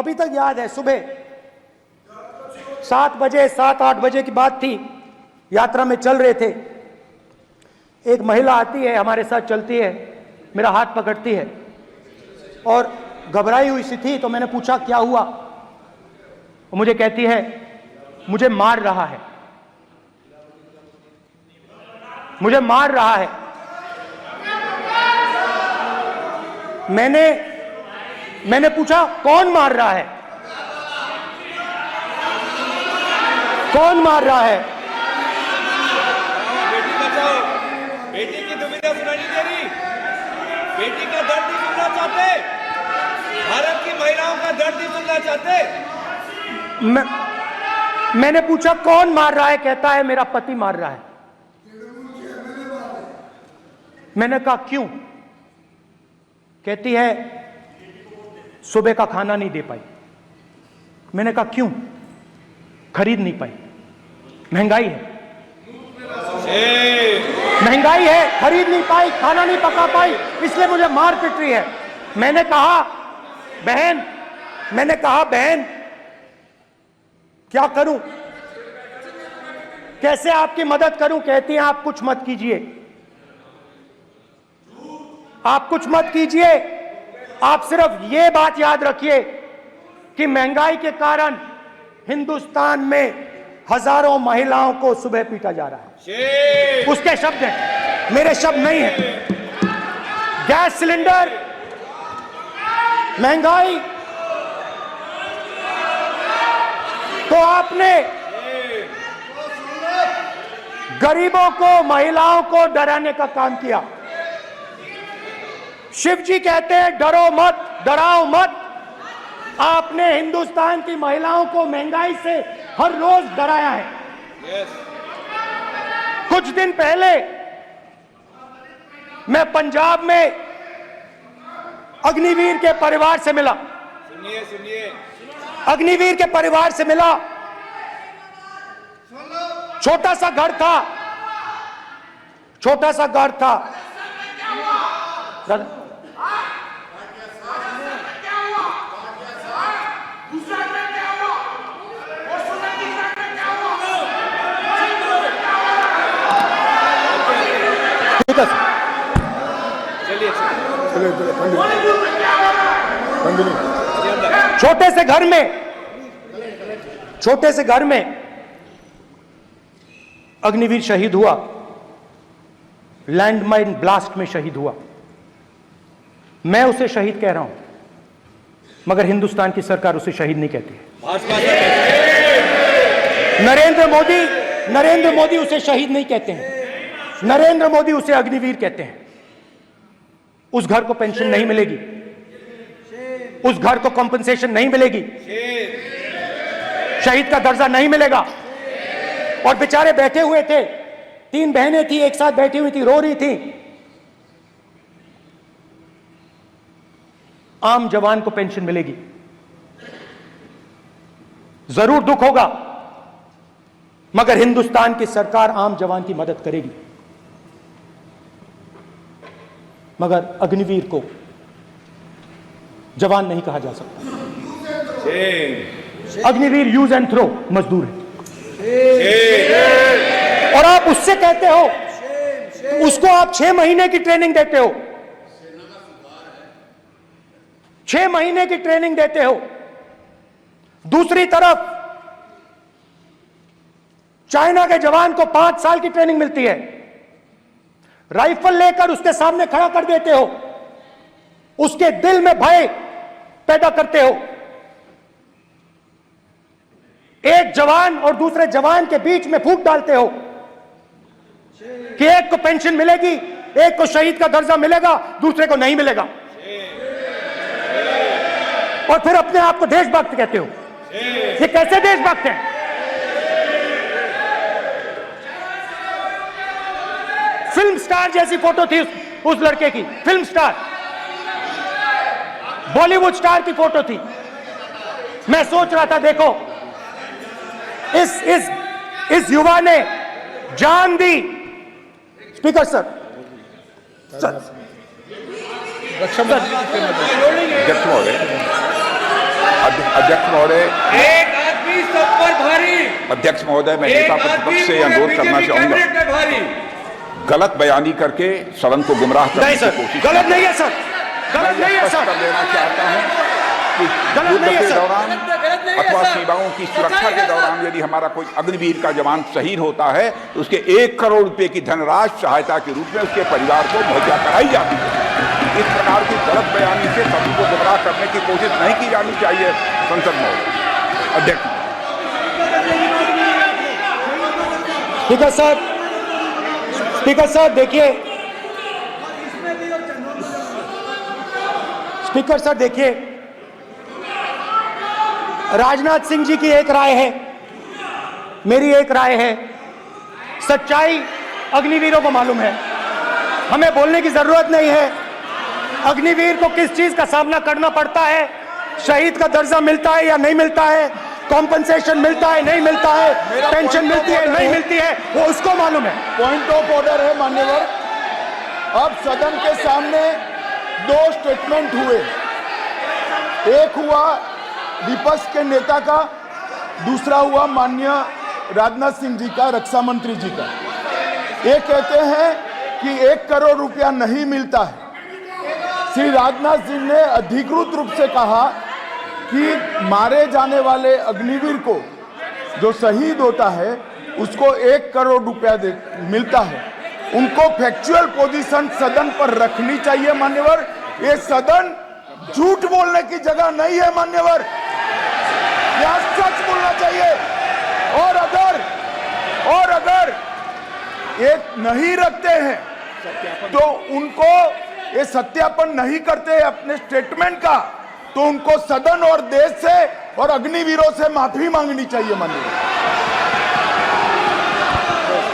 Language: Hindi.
अभी तक याद है, सुबह 7 बजे 7-8 बजे की बात थी, यात्रा में चल रहे थे, एक महिला आती है, हमारे साथ चलती है, मेरा हाथ पकड़ती है और घबराई हुई सी थी। तो मैंने पूछा क्या हुआ, वो मुझे कहती है मुझे मार रहा है, मुझे मार रहा है। मैंने पूछा कौन मार रहा है, कौन मार रहा है? बेटी बचाओ, बेटी की दुविधा सुनाई नहीं दे रही, बेटी का दर्द नहीं सुनना चाहते, भारत की महिलाओं का दर्द नहीं सुनना चाहते। मैंने पूछा कौन मार रहा है, कहता है मेरा पति मार रहा है। मैंने कहा क्यों? कहती है सुबह का खाना नहीं दे पाई। मैंने कहा क्यों? खरीद नहीं पाई, महंगाई है, महंगाई है, खरीद नहीं पाई, खाना नहीं पका पाई, इसलिए मुझे मार पिट रही है। मैंने कहा बहन क्या करूं, कैसे आपकी मदद करूं? कहती हैं आप कुछ मत कीजिए, आप कुछ मत कीजिए, आप सिर्फ ये बात याद रखिए कि महंगाई के कारण हिंदुस्तान में हजारों महिलाओं को सुबह पीटा जा रहा है। उसके शब्द हैं, मेरे शब्द नहीं हैं। गैस सिलेंडर, महंगाई, तो आपने गरीबों को, महिलाओं को डराने का काम किया। शिव जी कहते हैं डरो मत, डराओ मत। आपने हिंदुस्तान की महिलाओं को महंगाई से हर रोज डराया है। कुछ दिन पहले मैं पंजाब में अग्निवीर के परिवार से मिला। सुनिए, अग्निवीर के परिवार से मिला। छोटा सा घर था, छोटा सा घर था। छोटे से घर में अग्निवीर शहीद हुआ, लैंडमाइन ब्लास्ट में शहीद हुआ। मैं उसे शहीद कह रहा हूं, मगर हिंदुस्तान की सरकार उसे शहीद नहीं कहती है। नरेंद्र मोदी उसे शहीद नहीं कहते हैं, नरेंद्र मोदी उसे अग्निवीर कहते हैं। उस घर को पेंशन नहीं मिलेगी, उस घर को कॉम्पेंसेशन नहीं मिलेगी, शहीद का दर्जा नहीं मिलेगा। और बेचारे बैठे हुए थे, 3 बहनें थी, एक साथ बैठी हुई थी, रो रही थी। आम जवान को पेंशन मिलेगी, जरूर दुख होगा, मगर हिंदुस्तान की सरकार आम जवान की मदद करेगी। मगर अग्निवीर को जवान नहीं कहा जा सकता। अग्निवीर यूज एंड थ्रो मजदूर है। और आप उससे कहते हो, उसको आप 6 महीने की ट्रेनिंग देते हो, 6 महीने की ट्रेनिंग देते हो। दूसरी तरफ चाइना के जवान को 5 साल की ट्रेनिंग मिलती है, राइफल लेकर उसके सामने खड़ा कर देते हो, उसके दिल में भय पैदा करते हो। एक जवान और दूसरे जवान के बीच में फूट डालते हो कि एक को पेंशन मिलेगी, एक को शहीद का दर्जा मिलेगा, दूसरे को नहीं मिलेगा, और फिर अपने आप को देशभक्त कहते हो। ये कैसे देशभक्त हैं? फिल्म स्टार जैसी फोटो थी उस लड़के की, फिल्म स्टार, बॉलीवुड स्टार की फोटो थी। मैं सोच रहा था देखो, इस युवा ने जान दी। स्पीकर सर, रक्षा मंत्री अध्यक्ष महोदय, एक आदमी सब पर भारी, अध्यक्ष महोदय, मैं एक नेता आदमी प्रतिपक्ष से पूरे अनुरोध करना बीजेपी चाहूंगा, कैबिनेट में भारी। गलत बयानी करके सदन को गुमराह करने नहीं की सर, कोशिश गलत नहीं है सर, गलत मैं नहीं है स्पष्ट सर, कर देना चाहता हूं कि गलत युद्ध नहीं है के सर। दौरान गलत नहीं है अथवा सर। सीमाओं की सुरक्षा सच्चाई के है दौरान यदि हमारा कोई अग्निवीर का जवान शहीद होता है तो उसके 1 करोड़ रुपए की धनराशि सहायता के रूप में उसके परिवार को मुहैया कराई जाती है। इस प्रकार की गलत बयानी से सभी को गुमराह करने की कोशिश नहीं की जानी चाहिए। संसद महोदय, अध्यक्ष। स्पीकर साहब देखिए, स्पीकर सर देखिए, राजनाथ सिंह जी की एक राय है, मेरी एक राय है। सच्चाई अग्निवीरों को मालूम है, हमें बोलने की जरूरत नहीं है। अग्निवीर को किस चीज का सामना करना पड़ता है, शहीद का दर्जा मिलता है या नहीं मिलता है, कॉम्पनसेशन मिलता है नहीं मिलता है, पेंशन मिलती है नहीं मिलती है, वो उसको मालूम है। पॉइंट ऑफ ऑर्डर है मान्यवर। अब सदन के सामने 2 स्टेटमेंट हुए, एक हुआ विपक्ष के नेता का, दूसरा हुआ माननीय राजनाथ सिंह जी का, रक्षा मंत्री जी का। ये कहते हैं कि 1 करोड़ रुपया नहीं मिलता है। श्री राजनाथ सिंह ने अधिकृत रूप से कहा कि मारे जाने वाले अग्निवीर को जो शहीद होता है उसको 1 करोड़ रुपया मिलता है। उनको फैक्चुअल पोजीशन सदन पर रखनी चाहिए मान्यवर। ये सदन झूठ बोलने की जगह नहीं है मान्यवर, यहाँ सच बोलना चाहिए। और अगर ये नहीं रखते हैं तो उनको ये सत्यापन नहीं करते अपने स्टेटमेंट का, तो उनको सदन और देश से और अग्निवीरों से माफी मांगनी चाहिए माननीय।